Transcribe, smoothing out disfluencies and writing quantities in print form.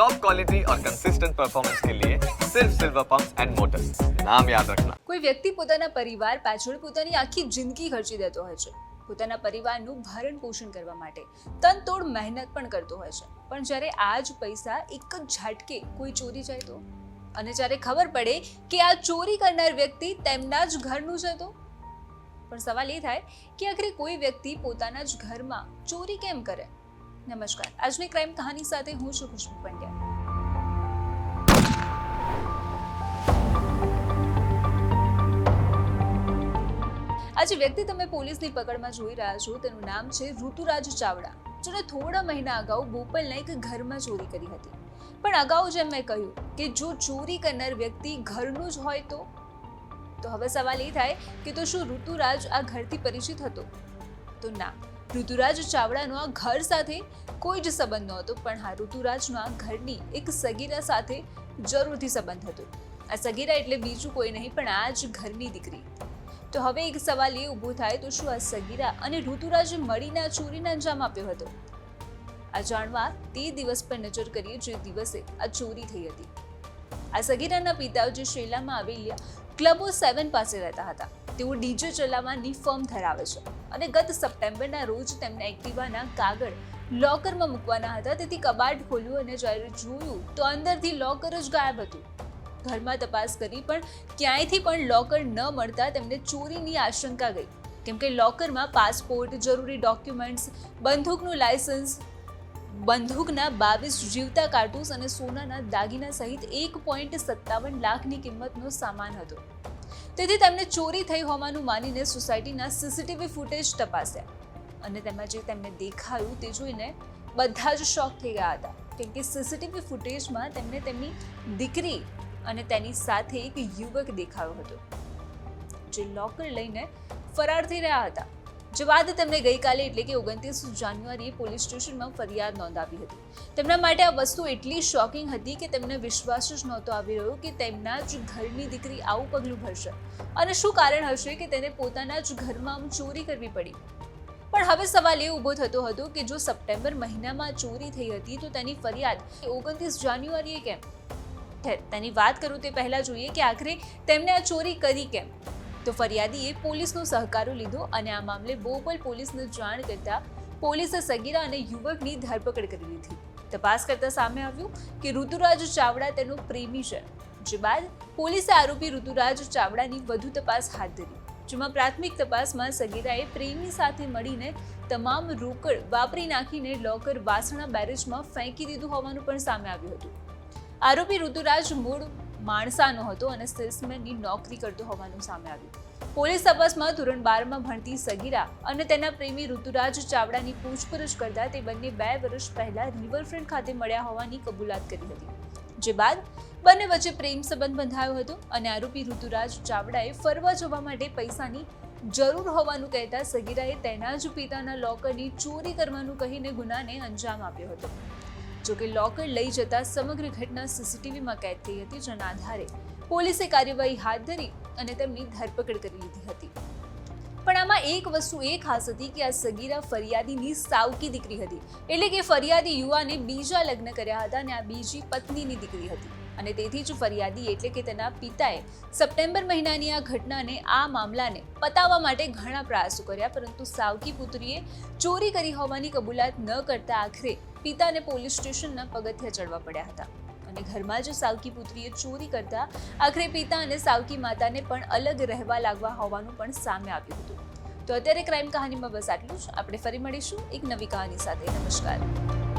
Top quality और consistent performance के लिए सिर्फ सिल्वर पंप्स एंड मोटर्स, नाम याद रखना। કોઈ વ્યક્તિ પોતાના પરિવાર પાછળ પોતાની આખી જિંદગી ખર્ચી દેતો હોય છે, પોતાના પરિવારનું ભરણ પોષણ કરવા માટે તનતોડ મહેનત પણ કરતો હોય છે, પણ જ્યારે આ જ પૈસા એક જ ઝાટકે કોઈ ચોરી જાય તો, અને જ્યારે ખબર પડે કે આ ચોરી કરનાર વ્યક્તિ તેમના જ ઘરનું છે તો પણ સવાલ એ થાય કે આખરે કોઈ વ્યક્તિ પોતાના જ ઘરમાં ચોરી કેમ કરે? નમસ્કાર, આજની ક્રાઇમ કહાની સાથે હું છું ખુશ્બુ પંડ્યા। આજે વ્યક્તિ તમે પોલીસની પકડમાં જોઈ રહ્યા છો તેનું નામ છે ઋતુરાજ ચાવડા, જેણે થોડા મહિના અગાઉ બોપલના એક ઘરમાં ચોરી કરી હતી। પણ અગાઉ જેમ મેં કહ્યું કે જો ચોરી કરનાર વ્યક્તિ ઘરનું જ હોય તો હવે સવાલ એ થાય કે તો શું ઋતુરાજ આ ઘરથી પરિચિત હતો? તો ના, ઋતુરાજ ચાવડાનો આ ઘર સાથે કોઈ જ સંબંધ નહોતો, પણ હા, ઋતુરાજનો આ ઘરની એક સગીરા સાથે જરૂરથી સંબંધ હતો। આ સગીરા એટલે બીજું કોઈ નહીં પણ આ જ ઘરની દીકરી। તો હવે એક સવાલ એ ઊભો થાય, તો શું આ સગીરા અને ઋતુરાજે મળીને આ ચોરીને અંજામ આપ્યો હતો? આ જાણવા તે દિવસ પર નજર કરીએ જે દિવસે આ ચોરી થઈ હતી। આ સગીરાના પિતા જે શેલામાં આવેલા ક્લબો 7 પાસે રહેતા હતા, તેઓ ડીજે ચલાવવાની ફર્મ ધરાવે છે અને ગત સપ્ટેમ્બરના રોજ તેમને એક્ટિવાના કાગળ લોકરમાં મૂકવાના હતા, તેથી કબાટ ખોલ્યું અને જ્યારે જોયું તો અંદરથી લોકર જ ગાયબ હતું। ઘરમાં તપાસ કરી પણ ક્યાંયથી પણ લોકર ન મળતા તેમને ચોરીની આશંકા ગઈ, કેમ કે લોકરમાં પાસપોર્ટ, જરૂરી ડોક્યુમેન્ટ્સ, બંદૂકનું લાયસન્સ, બંદૂકના 22 જીવતા કારતૂસ અને સોનાના દાગીના સહિત 1.57 લાખની કિંમતનો સામાન હતો। તેથી તેમને ચોરી થઈ હોવાનું માનીને સોસાયટીના સીસીટીવી ફૂટેજ તપાસ્યા અને તેમાં જે તેમને દેખાયું તે જોઈને બધા જ શોક થઈ ગયા હતા, કેમ કે સીસીટીવી ફૂટેજમાં તેમને તેમની દીકરી અને તેની સાથે એક યુવક દેખાયો હતો, જે લોકર લઈને ફરાર થઈ રહ્યા હતા। જે બાદ તેમને ગઈકાલે એટલે કે 29 જાન્યુઆરીએ પોલીસ સ્ટેશનમાં ફરિયાદ નોંધાવી હતી। તેમના માટે આ વસ્તુ એટલી શોકિંગ હતી કે તેમને વિશ્વાસ જ નહોતો આવી રહ્યો કે તેમના જ ઘરની દીકરી આવું પગલું ભરશે, અને શું કારણ હશે કે તેને પોતાના જ ઘરમાં ચોરી કરવી પડી। પણ હવે સવાલ એ ઊભો થતો હતો કે જો સપ્ટેમ્બર મહિનામાં ચોરી થઈ હતી તો તેની ફરિયાદ 29 જાન્યુઆરીએ કેમ? તેની વાત કરું તે પહેલા જોઈએ કે આખરે તેમને આ ચોરી કરી કેમ? તો ફરિયાદીએ પોલીસનો સહકારો લીધો અને આ મામલે બોપલ પોલીસને જાણ કરતા પોલીસે સગીરા અને યુવકની ધરપકડ કરી લીધી। તપાસ કરતા સામે આવ્યું કે ઋતુરાજ ચાવડા તેનો પ્રેમી છે। જે બાદ પોલીસે આરોપી ઋતુરાજ ચાવડાની વધુ તપાસ હાથ ધરી, જેમાં પ્રાથમિક તપાસમાં સગીરાએ પ્રેમી સાથે મળીને તમામ રોકડ વાપરી નાખીને લોકર વાસણા બેરેજમાં ફેંકી દીધું હોવાનું પણ સામે આવ્યું હતું। આરોપી ઋતુરાજ મૂળ માણસાનો હતો અને સેલ્સમેનની નોકરી કરતો હોવાનું સામે આવ્યું। પોલીસ તપાસમાં ધોરણ 12માં ભણતી સગીરા અને તેના પ્રેમી ઋતુરાજ ચાવડાની પૂછપરછ કરતા તે બંને 2 વર્ષ પહેલા રિવરફ્રન્ટ ખાતે મળ્યા હોવાની કબૂલાત કરી હતી। જે બાદ બંને વચ્ચે પ્રેમ સંબંધ બંધાયો હતો અને આરોપી ઋતુરાજ ચાવડાએ ફરવા જવા માટે પૈસાની જરૂર હોવાનું કહેતા સગીરાએ તેના જ પિતાના લોકરની ચોરી કરવાનું કહીને ગુનાને અંજામ આપ્યો હતો। જોકે લોકર લઈ જતા સમગ્ર ઘટના સીસીટીવીમાં કેદ થઈ હતી, જેના આધારે પોલીસે કાર્યવાહી હાથ ધરી અને તેમની ધરપકડ કરી લીધી હતી। પણ આમાં એક વસ્તુ એ ખાસ હતી કે આ સગીરા ફરિયાદીની સાવકી દીકરી હતી, એટલે કે ફરિયાદી યુવાને બીજા લગ્ન કર્યા હતા અને આ બીજી પત્નીની દીકરી હતી, અને તેથી જ ફરિયાદી એટલે કે તેના પિતાએ સપ્ટેમ્બર મહિનાની આ ઘટનાને, આ મામલાને પતાવવા માટે ઘણા પ્રયાસો કર્યા, પરંતુ સાવકી પુત્રીએ ચોરી કરી હોવાની કબૂલાત ન કરતા આખરે પિતાને પોલીસ સ્ટેશનના પગથિયા ચડવા પડ્યા હતા અને ઘરમાં જ સાવકી પુત્રીએ ચોરી કરતા આખરે પિતા અને સાવકી માતાને પણ અલગ રહેવા લાગવા હોવાનું પણ સામે આવ્યું હતું। તો અત્યારે ક્રાઇમ કહાનીમાં બસ આટલું જ। આપણે ફરી મળીશું એક નવી કહાની સાથે। નમસ્કાર।